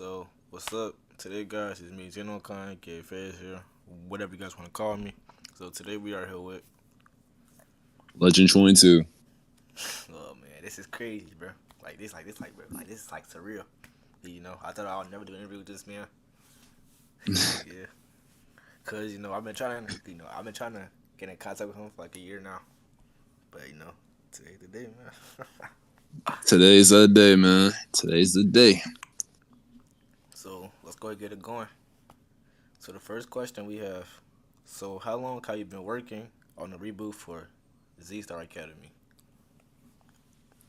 So, what's up? Today, guys, it's me, Xeno, K Fez here, whatever you guys want to call me. So, today we are here with, Legend22. oh man, this is crazy, bro. Bro. This is like surreal. I thought I would never do an interview with this man. Yeah, cause I've been trying to get in contact with him for like a year now. But today's the day, man. Today's the day, man. Today's the day. So let's go and get it going. So the first question we have, so how long have you been working on the reboot for Z Star Academy?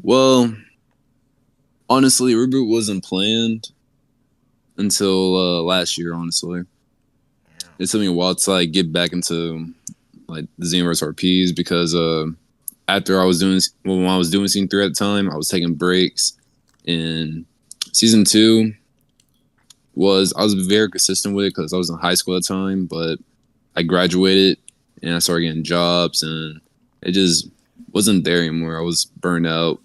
Well, honestly, reboot wasn't planned until last year. Honestly, Yeah. it took me a while to get back into like the Xenoverse RPs because after I was doing when I was doing season 3 at the time, I was taking breaks, and season 2 I was very consistent with it because I was in high school at the time, but I graduated and I started getting jobs, and it just wasn't there anymore. I was burned out,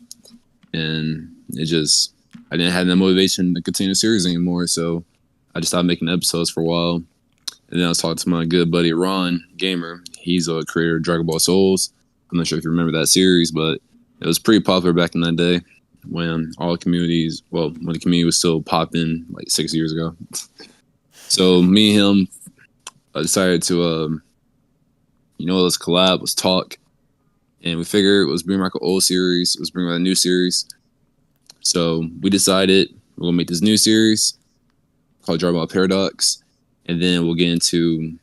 and I didn't have that motivation to continue the series anymore. So I just stopped making episodes for a while. And then I was talking to my good buddy Ron Gamer. He's a creator of Dragon Ball Souls. I'm not sure if you remember that series, but it was pretty popular back in that day when when the community was still popping like 6 years ago. So me and him decided to, let's collab, let's talk. And we figured let's bring back an old series, let's bring back a new series. So we decided we're going to make this new series called Dragon Ball Paradox. And then we'll get into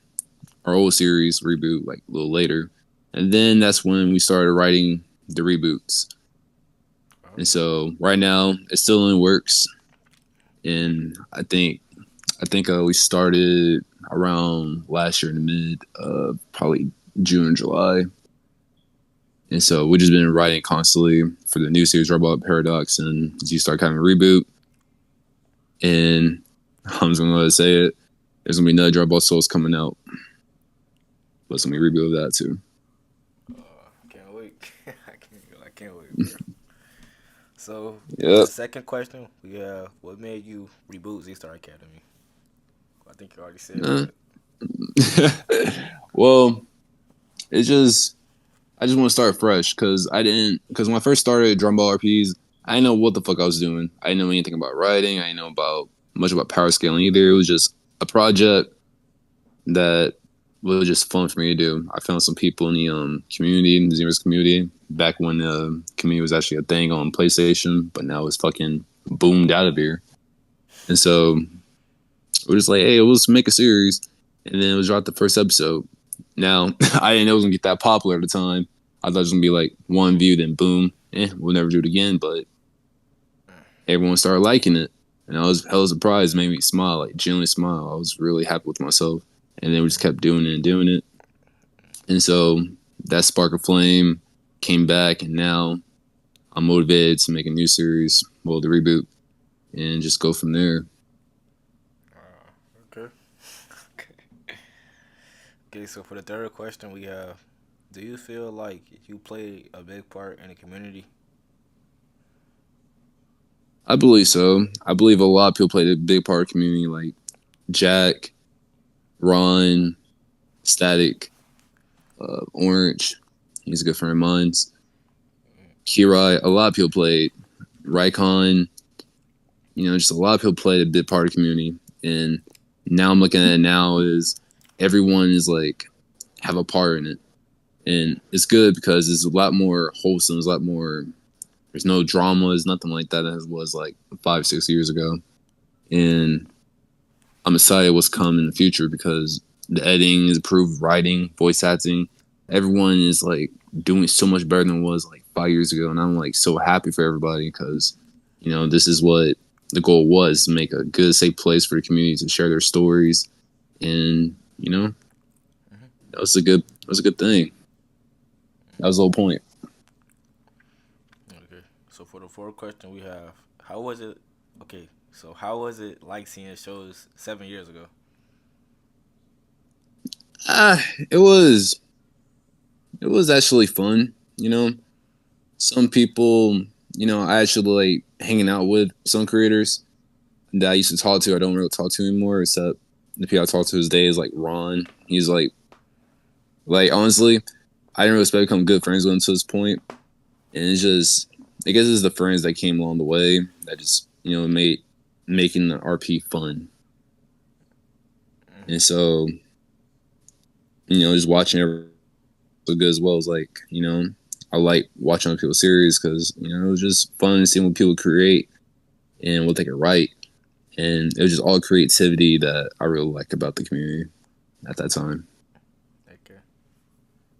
our old series reboot like a little later. And then that's when we started writing the reboots. And so right now it's still in works. And I think we started around last year in the mid, probably June, July. And so we've just been writing constantly for the new series, Dragon Ball Paradox, and Z Star Academy reboot. And I'm just going to say it. There's going to be another Dragon Ball Souls coming out. But it's going to be a reboot of that too. Can't wait. I can't wait, bro. So, Yep. the second question we have, what made you reboot Z Star Academy? I think you already said it. Well, it's just I just want to start fresh because when I first started Drum Ball RPs, I didn't know what the fuck I was doing. I didn't know anything about writing. I didn't know much about power scaling either. It was just a project that was just fun for me to do. I found some people in the community, in the Xenoverse community, back when the community was actually a thing on PlayStation, but now it's fucking boomed out of here. And so we're just like, hey, let's make a series. And then it was dropped the first episode. Now, I didn't know it was going to get that popular at the time. I thought it was going to be like one view, then boom, we'll never do it again. But everyone started liking it. And I was hella surprised, made me smile, like genuinely smile. I was really happy with myself. And then we just kept doing it and doing it. And so that spark of flame came back, and now I'm motivated to make a new series, well, the reboot, and just go from there. Okay. Okay, so for the third question we have, do you feel like you played a big part in the community? I believe so. I believe a lot of people played a big part of the community, like Jack, Ron, Static, Orange. He's a good friend of mine. Kirai. A lot of people played. Raikon. Just a lot of people played a big part of the community. And now I'm looking at it now is everyone is like have a part in it. And it's good because it's a lot more wholesome. It's a lot more. There's no dramas, nothing like that as was like 5-6 years ago. And I'm excited what's coming in the future because the editing is improved, writing, voice acting. Everyone is like doing so much better than it was like 5 years ago, and I'm like so happy for everybody because this is what the goal was, to make a good, safe place for the community to share their stories, and that was a good thing. That was the whole point. Okay. So for the fourth question we have, how was it? Okay. So how was it like seeing shows 7 years ago? It was actually fun. Some people, I actually like hanging out with some creators. that I used to talk to, I don't really talk to anymore, except the people I talk to his days, like Ron. He's like honestly, I didn't really expect to become good friends with him to this point, and it's just, I guess it's the friends that came along the way that just made making the RP fun, and so just watching everyone so good as well as like I like watching other people's series because it was just fun seeing what people create and what they can write. And it was just all creativity that I really like about the community at that time. Okay.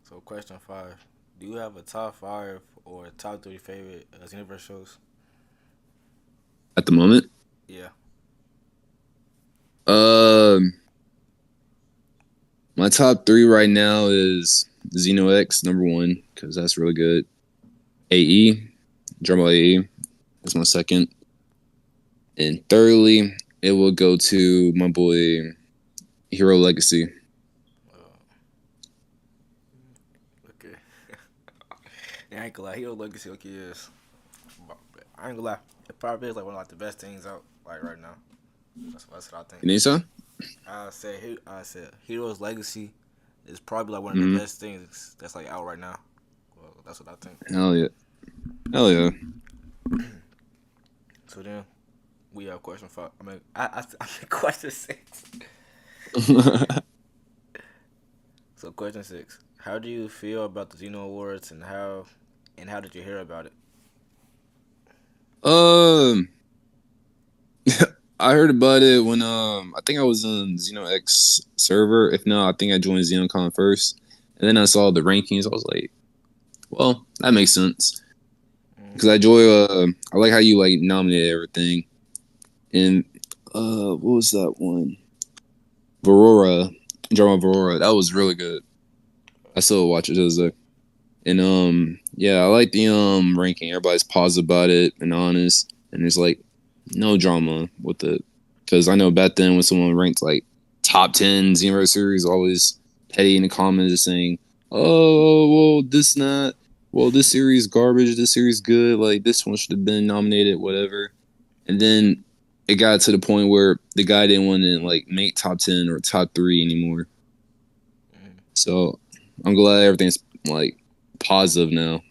So question 5: do you have a top 5 or top 3 favorite Xenoverse shows? At the moment, Yeah. um, my top 3 right now is Xeno X #1 because that's really good. AE, Drama AE, that's my second. And thirdly, it will go to my boy Hero Legacy. Uh, okay. Yeah, I ain't gonna lie. Hero Legacy, okay, is. I ain't gonna lie. It probably is like one of like the best things out like right now. That's what I think. You think so? I said Heroes Legacy is probably like one of the Mm-hmm. best things that's like out right now. Well, that's what I think. Hell yeah. Hell yeah. So then we have question 5. I mean question 6. So question 6: how do you feel about the Xeno Awards and how did you hear about it? um, I heard about it when I think I was on Xeno X server. If not, I think I joined XenoCon first, and then I saw the rankings. I was like, well, that makes sense because I enjoy. I like how you like nominate everything, and what was that one? Varora, Drama Varora. That was really good. I still watch it as a. And yeah, I like the ranking. Everybody's positive about it and honest, and there's like no drama with it. Because I know back then when someone ranked like top 10 Zero series, always petty in the comments just saying, "Oh, well, this not. Well, this series garbage. This series good. Like this one should have been nominated, whatever." And then it got to the point where the guy didn't want to like make top 10 or top 3 anymore. So I'm glad everything's like positive now.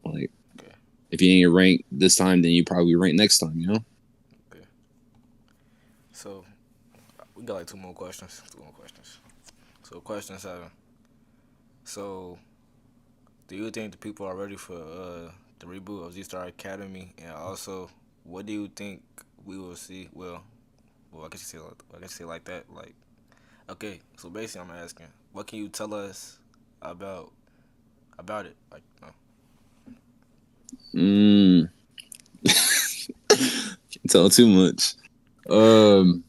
Like Okay. if you ain't ranked this time, then you probably rank next time. Okay. So we got like two more questions. Two more questions. So question 7: so do you think the people are ready for the reboot of Z Star Academy? And also, what do you think we will see? Well, I guess you say like that. Like, okay, so basically, I'm asking, what can you tell us about it? Like, no. Can't tell too much. Um,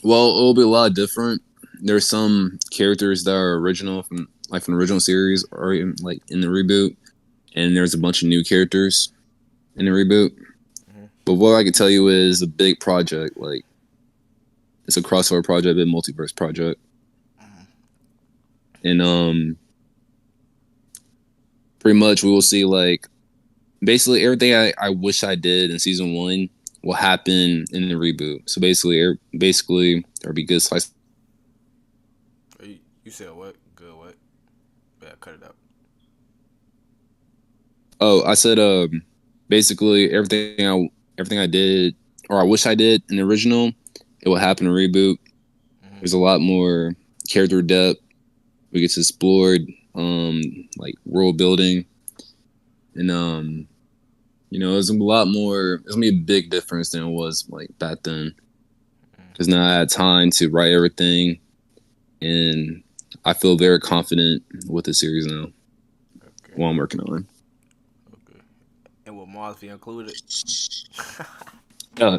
well, it'll be a lot different. There's some characters that are original from the original series or in, like in the reboot, and there's a bunch of new characters in the reboot. Mm-hmm. But what I can tell you is a big project. Like it's a crossover project, a multiverse project, and pretty much we will see like basically everything I wish I did in season 1 will happen in the reboot. So basically there'll be good slice. You said what? Good what? Yeah, cut it out. Oh, I said basically everything I did or I wish I did in the original, it will happen in reboot. Mm-hmm. There's a lot more character depth. We get to explore like world building and it's a lot more. It's gonna be a big difference than it was like back then. Because now I had time to write everything, and I feel very confident with the series now. Okay. What I'm working on. Okay. And will Mars be included? Yeah,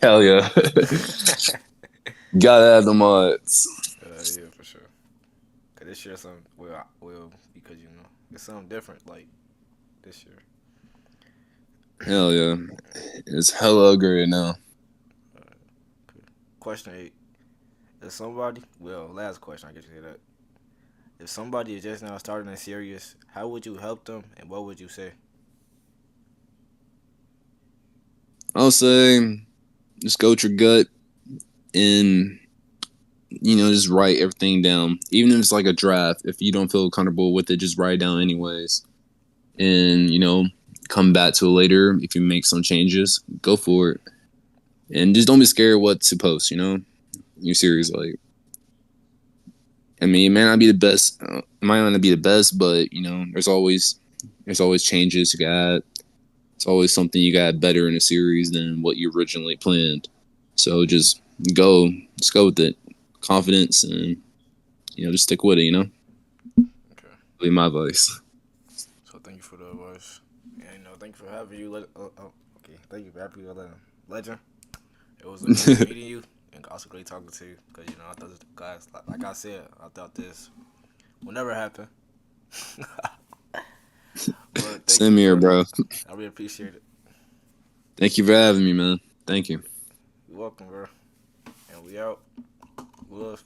hell yeah. Gotta have the mods. Yeah, for sure. Cause this year something well because it's something different like this year. Hell yeah. It's hella great now. Okay. Question 8: if somebody, well, last question, I guess you say that. If somebody is just now starting a series, how would you help them and what would you say? I'll say just go with your gut and just write everything down. Even if it's like a draft, if you don't feel comfortable with it, just write it down anyways. And come back to it later. If you make some changes, go for it. And just don't be scared what to post. Your series, like, I mean, it might not be the best. It might not be the best, but there's always changes you got. It's always something you got better in a series than what you originally planned. So just go with it, confidence, and just stick with it. Okay. Be my advice. So thank you for the advice. And thank you for having you. Okay, thank you for having you, Legend. It was a great meeting you, and also great talking to you. Cause I thought this, guys, like I said, I thought this will never happen. But thank Same you, here, bro. bro. I really appreciate it. Thank you for having me, man. Thank you. You're welcome, bro. And we out. We'll